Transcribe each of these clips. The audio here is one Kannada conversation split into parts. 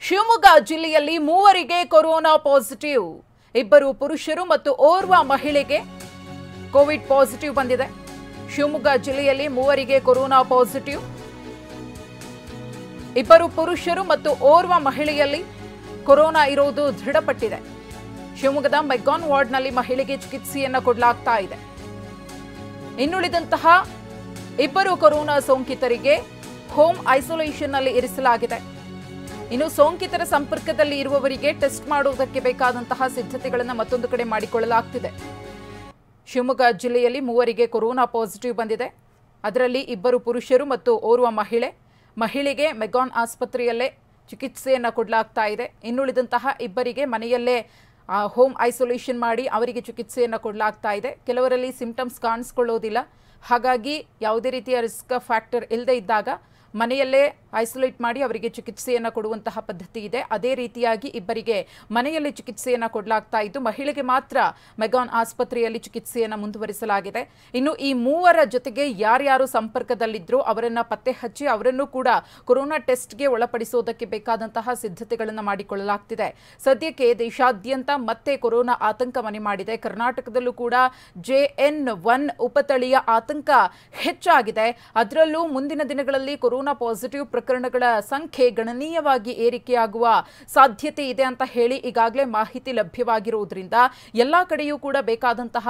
ಶಿವಮೊಗ್ಗ ಜಿಲ್ಲೆಯಲ್ಲಿ ಮೂವರಿಗೆ ಕೊರೋನಾ ಪಾಸಿಟಿವ್. ಇಬ್ಬರು ಪುರುಷರು ಮತ್ತು ಓರ್ವ ಮಹಿಳೆಗೆ ಕೋವಿಡ್ ಪಾಸಿಟಿವ್ ಬಂದಿದೆ. ಶಿವಮೊಗ್ಗ ಜಿಲ್ಲೆಯಲ್ಲಿ ಮೂವರಿಗೆ ಕೊರೋನಾ ಪಾಸಿಟಿವ್. ಇಬ್ಬರು ಪುರುಷರು ಮತ್ತು ಓರ್ವ ಮಹಿಳೆಯಲ್ಲಿ ಕೊರೋನಾ ಇರೋದು ದೃಢಪಟ್ಟಿದೆ. ಶಿವಮೊಗ್ಗದ ಮೆಗ್ಗಾನ್ ವಾರ್ಡ್ನಲ್ಲಿ ಮಹಿಳೆಗೆ ಚಿಕಿತ್ಸೆಯನ್ನು ಕೊಡಲಾಗ್ತಾ ಇದೆ. ಇನ್ನುಳಿದಂತಹ ಇಬ್ಬರು ಕೊರೋನಾ ಸೋಂಕಿತರಿಗೆ ಹೋಮ್ ಐಸೋಲೇಷನ್ನಲ್ಲಿ ಇರಿಸಲಾಗಿದೆ. ಇನ್ನು ಸೋಂಕಿತರ ಸಂಪರ್ಕದಲ್ಲಿ ಇರುವವರಿಗೆ ಟೆಸ್ಟ್ ಮಾಡುವುದಕ್ಕೆ ಬೇಕಾದಂತಹ ಸಿದ್ಧತೆಗಳನ್ನು ಮತ್ತೊಂದು ಕಡೆ ಮಾಡಿಕೊಳ್ಳಲಾಗ್ತಿದೆ. ಶಿವಮೊಗ್ಗ ಜಿಲ್ಲೆಯಲ್ಲಿ ಮೂವರಿಗೆ ಕೊರೋನಾ ಪಾಸಿಟಿವ್ ಬಂದಿದೆ. ಅದರಲ್ಲಿ ಇಬ್ಬರು ಪುರುಷರು ಮತ್ತು ಓರ್ವ ಮಹಿಳೆಗೆ ಮೆಗ್ಗಾನ್ ಆಸ್ಪತ್ರೆಯಲ್ಲೇ ಚಿಕಿತ್ಸೆಯನ್ನು ಕೊಡಲಾಗ್ತಾ ಇದೆ. ಇನ್ನುಳಿದಂತಹ ಇಬ್ಬರಿಗೆ ಮನೆಯಲ್ಲೇ ಹೋಮ್ ಐಸೋಲೇಷನ್ ಮಾಡಿ ಅವರಿಗೆ ಚಿಕಿತ್ಸೆಯನ್ನು ಕೊಡಲಾಗ್ತಾ ಇದೆ. ಕೆಲವರಲ್ಲಿ ಸಿಂಪ್ಟಮ್ಸ್ ಕಾಣಿಸ್ಕೊಳ್ಳೋದಿಲ್ಲ. ಹಾಗಾಗಿ ಯಾವುದೇ ರೀತಿಯ ರಿಸ್ಕ್ ಫ್ಯಾಕ್ಟರ್ ಇಲ್ಲದೆ ಇದ್ದಾಗ ಮನೆಯಲ್ಲೇ ಐಸೋಲೇಟ್ ಮಾಡಿ ಅವರಿಗೆ ಚಿಕಿತ್ಸೆಯನ್ನು ಕೊಡುವಂತಹ ಪದ್ಧತಿ ಇದೆ. ಅದೇ ರೀತಿಯಾಗಿ ಇಬ್ಬರಿಗೆ ಮನೆಯಲ್ಲಿ ಚಿಕಿತ್ಸೆಯನ್ನು ಕೊಡಲಾಗ್ತಾ ಇದ್ದು, ಮಹಿಳೆಗೆ ಮಾತ್ರ ಮೆಗ್ಗಾನ್ ಆಸ್ಪತ್ರೆಯಲ್ಲಿ ಚಿಕಿತ್ಸೆಯನ್ನು ಮುಂದುವರಿಸಲಾಗಿದೆ. ಇನ್ನು ಈ ಮೂವರ ಜೊತೆಗೆ ಯಾರ್ಯಾರು ಸಂಪರ್ಕದಲ್ಲಿದ್ದರೂ ಅವರನ್ನು ಪತ್ತೆ ಹಚ್ಚಿ ಅವರನ್ನು ಕೂಡ ಕೊರೋನಾ ಟೆಸ್ಟ್ಗೆ ಒಳಪಡಿಸೋದಕ್ಕೆ ಬೇಕಾದಂತಹ ಸಿದ್ಧತೆಗಳನ್ನು ಮಾಡಿಕೊಳ್ಳಲಾಗ್ತಿದೆ. ಸದ್ಯಕ್ಕೆ ದೇಶಾದ್ಯಂತ ಮತ್ತೆ ಕೊರೋನಾ ಆತಂಕ ಮನೆ ಮಾಡಿದೆ. ಕರ್ನಾಟಕದಲ್ಲೂ ಕೂಡ JN1 ಉಪತಳಿಯ ಆತಂಕ ಹೆಚ್ಚಾಗಿದೆ. ಅದರಲ್ಲೂ ಮುಂದಿನ ದಿನಗಳಲ್ಲಿ ಕೊರೋನಾ ಪಾಸಿಟಿವ್ ಪ್ರಕರಣಗಳ ಸಂಖ್ಯೆ ಗಣನೀಯವಾಗಿ ಏರಿಕೆಯಾಗುವ ಸಾಧ್ಯತೆ ಇದೆ ಅಂತ ಹೇಳಿ ಈಗಾಗಲೇ ಮಾಹಿತಿ ಲಭ್ಯವಾಗಿರುವುದರಿಂದ ಎಲ್ಲಾ ಕಡೆಯೂ ಕೂಡ ಬೇಕಾದಂತಹ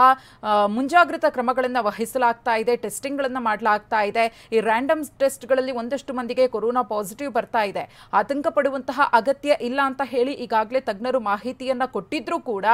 ಮುಂಜಾಗ್ರತಾ ಕ್ರಮಗಳನ್ನು ವಹಿಸಲಾಗ್ತಾ ಇದೆ. ಟೆಸ್ಟಿಂಗ್ಗಳನ್ನು ಮಾಡಲಾಗ್ತಾ ಇದೆ. ಈ ರ್ಯಾಂಡಮ್ ಟೆಸ್ಟ್ಗಳಲ್ಲಿ ಒಂದಷ್ಟು ಮಂದಿಗೆ ಕೊರೋನಾ ಪಾಸಿಟಿವ್ ಬರ್ತಾ ಇದೆ. ಆತಂಕ ಪಡುವಂತಹ ಅಗತ್ಯ ಇಲ್ಲ ಅಂತ ಹೇಳಿ ಈಗಾಗಲೇ ತಜ್ಞರು ಮಾಹಿತಿಯನ್ನ ಕೊಟ್ಟಿದ್ರೂ ಕೂಡ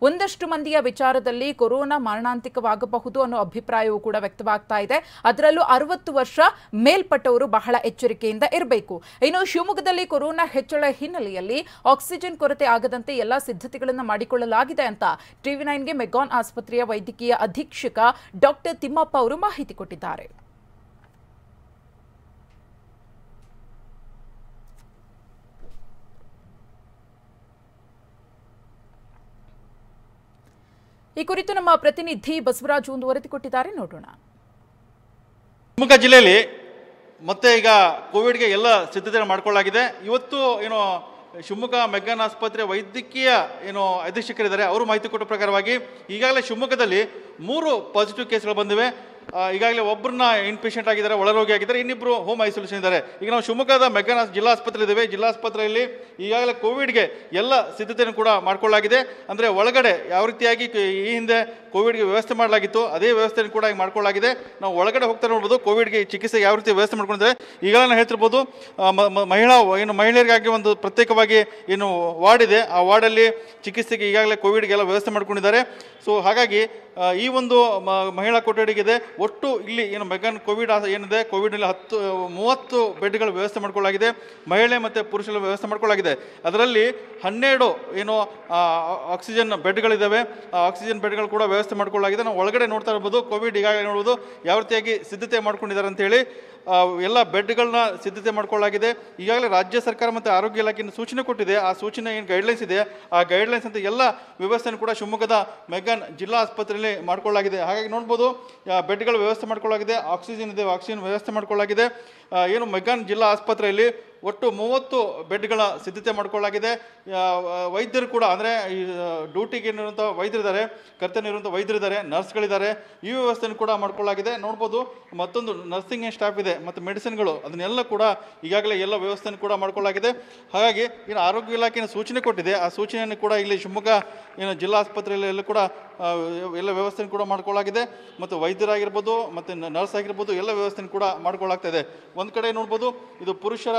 ಒಂದಷ್ಟು ಮಂದಿಯ ವಿಚಾರದಲ್ಲಿ ಕೊರೋನಾ ಮಾರಣಾಂತಿಕವಾಗಬಹುದು ಅನ್ನೋ ಅಭಿಪ್ರಾಯವೂ ಕೂಡ ವ್ಯಕ್ತವಾಗ್ತಾ ಇದೆ. ಅದರಲ್ಲೂ 60 ವರ್ಷ ಮೇಲ್ಪಟ್ಟವರು ಬಹಳ ಎಚ್ಚರಿಕೆಯಿಂದ ಇರಬೇಕು. ಇನ್ನು ಶಿವಮೊಗ್ಗದಲ್ಲಿ ಕೊರೋನಾ ಹೆಚ್ಚಳ ಹಿನ್ನೆಲೆಯಲ್ಲಿ ಆಕ್ಸಿಜನ್ ಕೊರತೆ ಆಗದಂತೆ ಎಲ್ಲಾ ಸಿದ್ಧತೆಗಳನ್ನು ಮಾಡಿಕೊಳ್ಳಲಾಗಿದೆ ಅಂತ TV9ಗೆ ಮೆಗ್ಗಾನ್ ಆಸ್ಪತ್ರೆಯ ವೈದ್ಯಕೀಯ ಅಧೀಕ್ಷಕ ಡಾಕ್ಟರ್ ತಿಮ್ಮಪ್ಪ ಅವರು ಮಾಹಿತಿ ಕೊಟ್ಟಿದ್ದಾರೆ. ಈ ಕುರಿತು ನಮ್ಮ ಪ್ರತಿನಿಧಿ ಬಸವರಾಜ್ ಒಂದು ವರದಿ ಕೊಟ್ಟಿದ್ದಾರೆ, ನೋಡೋಣ. ಶಿವಮೊಗ್ಗ ಜಿಲ್ಲೆಯಲ್ಲಿ ಮತ್ತೆ ಈಗ ಕೋವಿಡ್ಗೆ ಎಲ್ಲ ಸಿದ್ಧತೆ ಮಾಡಿಕೊಳ್ಳಲಾಗಿದೆ. ಇವತ್ತು ಶಿವಮೊಗ್ಗ ಮೆಗ್ಗಾನ್ ಆಸ್ಪತ್ರೆ ವೈದ್ಯಕೀಯ ಅಧೀಕ್ಷಕರಿದ್ದಾರೆ. ಅವರು ಮಾಹಿತಿ ಕೊಟ್ಟ ಪ್ರಕಾರವಾಗಿ ಈಗಾಗಲೇ ಶಿವಮೊಗ್ಗದಲ್ಲಿ 3 ಪಾಸಿಟಿವ್ ಕೇಸ್ಗಳು ಬಂದಿವೆ. ಈಗಾಗಲೇ ಒಬ್ಬರನ್ನ ಇನ್ ಪೇಷಂಟ್ ಆಗಿದ್ದಾರೆ, ಒಳರೋಗಿ ಆಗಿದ್ದಾರೆ, ಇನ್ನಿಬ್ಬರು ಹೋಮ್ ಐಸೋಲೇಷನ್ ಇದ್ದಾರೆ. ಈಗ ನಾವು ಶಿವಮೊಗ್ಗದ ಮೆಗ್ಗಾನ್ ಜಿಲ್ಲಾ ಆಸ್ಪತ್ರೆ ಇದ್ದೇವೆ. ಜಿಲ್ಲಾ ಆಸ್ಪತ್ರೆಯಲ್ಲಿ ಈಗಾಗಲೇ ಕೋವಿಡ್ಗೆ ಎಲ್ಲ ಸಿದ್ಧತೆಯನ್ನು ಕೂಡ ಮಾಡಿಕೊಳ್ಳಲಾಗಿದೆ. ಅಂದರೆ ಒಳಗಡೆ ಯಾವ ರೀತಿಯಾಗಿ ಈ ಹಿಂದೆ ಕೋವಿಡ್ಗೆ ವ್ಯವಸ್ಥೆ ಮಾಡಲಾಗಿತ್ತು ಅದೇ ವ್ಯವಸ್ಥೆಯನ್ನು ಕೂಡ ಈಗ ಮಾಡಿಕೊಳ್ಳಲಾಗಿದೆ. ನಾವು ಒಳಗಡೆ ಹೋಗ್ತಾ ನೋಡ್ಬೋದು ಕೋವಿಡ್ಗೆ ಚಿಕಿತ್ಸೆ ಯಾವ ರೀತಿ ವ್ಯವಸ್ಥೆ ಮಾಡ್ಕೊಂಡಿದ್ದಾರೆ. ಈಗಾಗಲೇ ನಾವು ಹೇಳ್ತಿರ್ಬೋದು ಮಹಿಳೆಯರಿಗಾಗಿ ಒಂದು ಪ್ರತ್ಯೇಕವಾಗಿ ವಾರ್ಡ್ ಇದೆ. ಆ ವಾರ್ಡಲ್ಲಿ ಚಿಕಿತ್ಸೆಗೆ ಈಗಾಗಲೇ ಕೋವಿಡ್ಗೆಲ್ಲ ವ್ಯವಸ್ಥೆ ಮಾಡ್ಕೊಂಡಿದ್ದಾರೆ. ಸೊ ಹಾಗಾಗಿ ಈ ಒಂದು ಮಹಿಳಾ ಕೊಠಡಿಗಿದೆ. ಒಟ್ಟು ಇಲ್ಲಿ ಮೆಗ್ಗಾನ್ ಕೋವಿಡ್ ಏನಿದೆ ಕೋವಿಡ್ನಲ್ಲಿ 30 ಬೆಡ್ಗಳ ವ್ಯವಸ್ಥೆ ಮಾಡ್ಕೊಳ್ಳಲಾಗಿದೆ. ಮಹಿಳೆ ಮತ್ತು ಪುರುಷರ ವ್ಯವಸ್ಥೆ ಮಾಡ್ಕೊಳ್ಳಲಾಗಿದೆ. ಅದರಲ್ಲಿ 12 ಆಕ್ಸಿಜನ್ ಬೆಡ್ಗಳಿದ್ದಾವೆ. ಆ ಆಕ್ಸಿಜನ್ ಬೆಡ್ಗಳು ಕೂಡ ವ್ಯವಸ್ಥೆ ಮಾಡ್ಕೊಳ್ಳಲಾಗಿದೆ. ನಾವು ಒಳಗಡೆ ನೋಡ್ತಾ ಇರ್ಬೋದು ಕೋವಿಡ್ ಈಗಾಗಲೇ ನೋಡ್ಬೋದು ಯಾವ ರೀತಿಯಾಗಿ ಸಿದ್ಧತೆ ಮಾಡ್ಕೊಂಡಿದ್ದಾರೆ ಅಂತೇಳಿ ಎಲ್ಲ ಬೆಡ್ಗಳನ್ನ ಸಿದ್ಧತೆ ಮಾಡ್ಕೊಳ್ಳಲಾಗಿದೆ. ಈಗಾಗಲೇ ರಾಜ್ಯ ಸರ್ಕಾರ ಮತ್ತು ಆರೋಗ್ಯ ಇಲಾಖೆಯಿಂದ ಸೂಚನೆ ಕೊಟ್ಟಿದೆ. ಆ ಸೂಚನೆ ಏನು ಗೈಡ್ಲೈನ್ಸ್ ಇದೆ ಆ ಗೈಡ್ಲೈನ್ಸ್ ಅಂತ ಎಲ್ಲ ವ್ಯವಸ್ಥೆಯನ್ನು ಕೂಡ ಶಿವಮೊಗ್ಗದ ಮೆಗ್ಗಾನ್ ಜಿಲ್ಲಾ ಆಸ್ಪತ್ರೆಯಲ್ಲಿ ಮಾಡ್ಕೊಳ್ಳಲಾಗಿದೆ. ಹಾಗಾಗಿ ನೋಡ್ಬೋದು ಬೆಡ್ಗಳ ವ್ಯವಸ್ಥೆ ಮಾಡ್ಕೊಳ್ಳಲಾಗಿದೆ. ಆಕ್ಸಿಜನ್ ಇದೆ, ಆಕ್ಸಿಜನ್ ವ್ಯವಸ್ಥೆ ಮಾಡ್ಕೊಳ್ಳಲಾಗಿದೆ. ಮೆಗ್ಗಾನ್ ಜಿಲ್ಲಾ ಆಸ್ಪತ್ರೆಯಲ್ಲಿ ಒಟ್ಟು 30 ಬೆಡ್ಗಳ ಸಿದ್ಧತೆ ಮಾಡ್ಕೊಳ್ಳಲಾಗಿದೆ. ವೈದ್ಯರು ಕೂಡ ಅಂದರೆ ಈ ಡ್ಯೂಟಿಗೆ ಏನಿರುವಂಥ ವೈದ್ಯರಿದ್ದಾರೆ, ಕರ್ತವ್ಯ ವೈದ್ಯರಿದ್ದಾರೆ, ನರ್ಸ್ಗಳಿದ್ದಾರೆ. ಈ ವ್ಯವಸ್ಥೆಯನ್ನು ಕೂಡ ಮಾಡ್ಕೊಳ್ಳಲಾಗಿದೆ. ನೋಡ್ಬೋದು ಮತ್ತೊಂದು ನರ್ಸಿಂಗ್ ಸ್ಟಾಫ್ ಇದೆ ಮತ್ತು ಮೆಡಿಸಿನ್ಗಳು ಅದನ್ನೆಲ್ಲ ಕೂಡ ಈಗಾಗಲೇ ಎಲ್ಲ ವ್ಯವಸ್ಥೆಯನ್ನು ಕೂಡ ಮಾಡ್ಕೊಳ್ಳಲಾಗಿದೆ. ಹಾಗಾಗಿ ಆರೋಗ್ಯ ಇಲಾಖೆಯ ಸೂಚನೆ ಕೊಟ್ಟಿದೆ. ಆ ಸೂಚನೆಯನ್ನು ಕೂಡ ಇಲ್ಲಿ ಶಿವಮೊಗ್ಗ ಜಿಲ್ಲಾ ಆಸ್ಪತ್ರೆಯಲ್ಲಿ ಎಲ್ಲ ಕೂಡ ಎಲ್ಲ ವ್ಯವಸ್ಥೆಯನ್ನು ಕೂಡ ಮಾಡ್ಕೊಳ್ಳಲಾಗಿದೆ. ಮತ್ತು ವೈದ್ಯರಾಗಿರ್ಬೋದು ಮತ್ತು ನರ್ಸ್ ಆಗಿರ್ಬೋದು ಎಲ್ಲ ವ್ಯವಸ್ಥೆಯನ್ನು ಕೂಡ ಮಾಡ್ಕೊಳ್ಳಾಗ್ತಾ ಇದೆ. ಒಂದು ಕಡೆ ನೋಡ್ಬೋದು ಇದು ಪುರುಷರ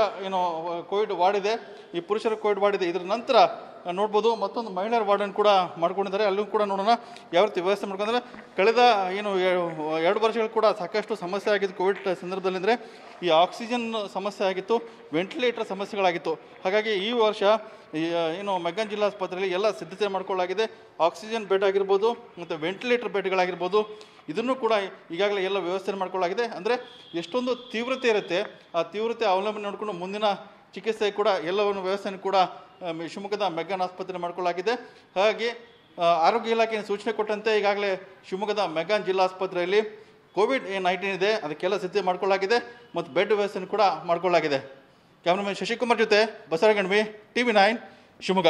ಕೋವಿಡ್ ವಾರ್ಡ್ ಇದೆ. ಈ ಪುರುಷರ ಕೋವಿಡ್ ವಾರ್ಡ್ ಇದೆ. ಇದರ ನಂತರ ನೋಡ್ಬೋದು ಮತ್ತೊಂದು ಮಹಿಳೆಯರ ವಾರ್ಡನ್ನು ಕೂಡ ಮಾಡ್ಕೊಂಡಿದ್ದಾರೆ. ಅಲ್ಲೂ ಕೂಡ ನೋಡೋಣ ಯಾವ ರೀತಿ ವ್ಯವಸ್ಥೆ ಮಾಡ್ಕೊಂಡ್ರೆ. ಕಳೆದ 2 ವರ್ಷಗಳು ಕೂಡ ಸಾಕಷ್ಟು ಸಮಸ್ಯೆ ಆಗಿತ್ತು ಕೋವಿಡ್ ಸಂದರ್ಭದಲ್ಲಿ. ಅಂದರೆ ಈ ಆಕ್ಸಿಜನ್ ಸಮಸ್ಯೆ ಆಗಿತ್ತು, ವೆಂಟಿಲೇಟರ್ ಸಮಸ್ಯೆಗಳಾಗಿತ್ತು. ಹಾಗಾಗಿ ಈ ವರ್ಷ ಮೆಗ್ಗಾನ್ ಜಿಲ್ಲಾ ಆಸ್ಪತ್ರೆಯಲ್ಲಿ ಎಲ್ಲ ಸಿದ್ಧತೆ ಮಾಡ್ಕೊಳ್ಳಲಾಗಿದೆ. ಆಕ್ಸಿಜನ್ ಬೆಡ್ ಆಗಿರ್ಬೋದು ಮತ್ತು ವೆಂಟಿಲೇಟರ್ ಬೆಡ್ಗಳಾಗಿರ್ಬೋದು ಇದನ್ನು ಕೂಡ ಈಗಾಗಲೇ ಎಲ್ಲ ವ್ಯವಸ್ಥೆ ಮಾಡ್ಕೊಳ್ಳಲಾಗಿದೆ. ಅಂದರೆ ಎಷ್ಟೊಂದು ತೀವ್ರತೆ ಇರುತ್ತೆ ಆ ತೀವ್ರತೆ ಅವಲಂಬನೆ ನೋಡಿಕೊಂಡು ಮುಂದಿನ ಚಿಕಿತ್ಸೆ ಕೂಡ ಎಲ್ಲವನ್ನು ವ್ಯವಸ್ಥೆಯನ್ನು ಕೂಡ ಶಿವಮೊಗ್ಗದ ಮೆಗ್ಗಾನ್ ಆಸ್ಪತ್ರೆ ಮಾಡ್ಕೊಳ್ಳಲಾಗಿದೆ. ಹಾಗಾಗಿ ಆರೋಗ್ಯ ಇಲಾಖೆಯ ಸೂಚನೆ ಕೊಟ್ಟಂತೆ ಈಗಾಗಲೇ ಶಿವಮೊಗ್ಗದ ಮೆಗ್ಗಾನ್ ಜಿಲ್ಲಾ ಆಸ್ಪತ್ರೆಯಲ್ಲಿ ಕೋವಿಡ್-19 ಇದೆ ಅದಕ್ಕೆಲ್ಲ ಸಿದ್ಧತೆ ಮಾಡ್ಕೊಳ್ಳಲಾಗಿದೆ ಮತ್ತು ಬೆಡ್ ವ್ಯವಸ್ಥೆಯನ್ನು ಕೂಡ ಮಾಡ್ಕೊಳ್ಳಲಾಗಿದೆ. ಕ್ಯಾಮ್ರಾಮನ್ ಶಶಿಕುಮಾರ್ ಜೊತೆ ಬಸವರಾಜ್ ಗಣ್ವಿ, TV9 ಶಿವಮೊಗ್ಗ.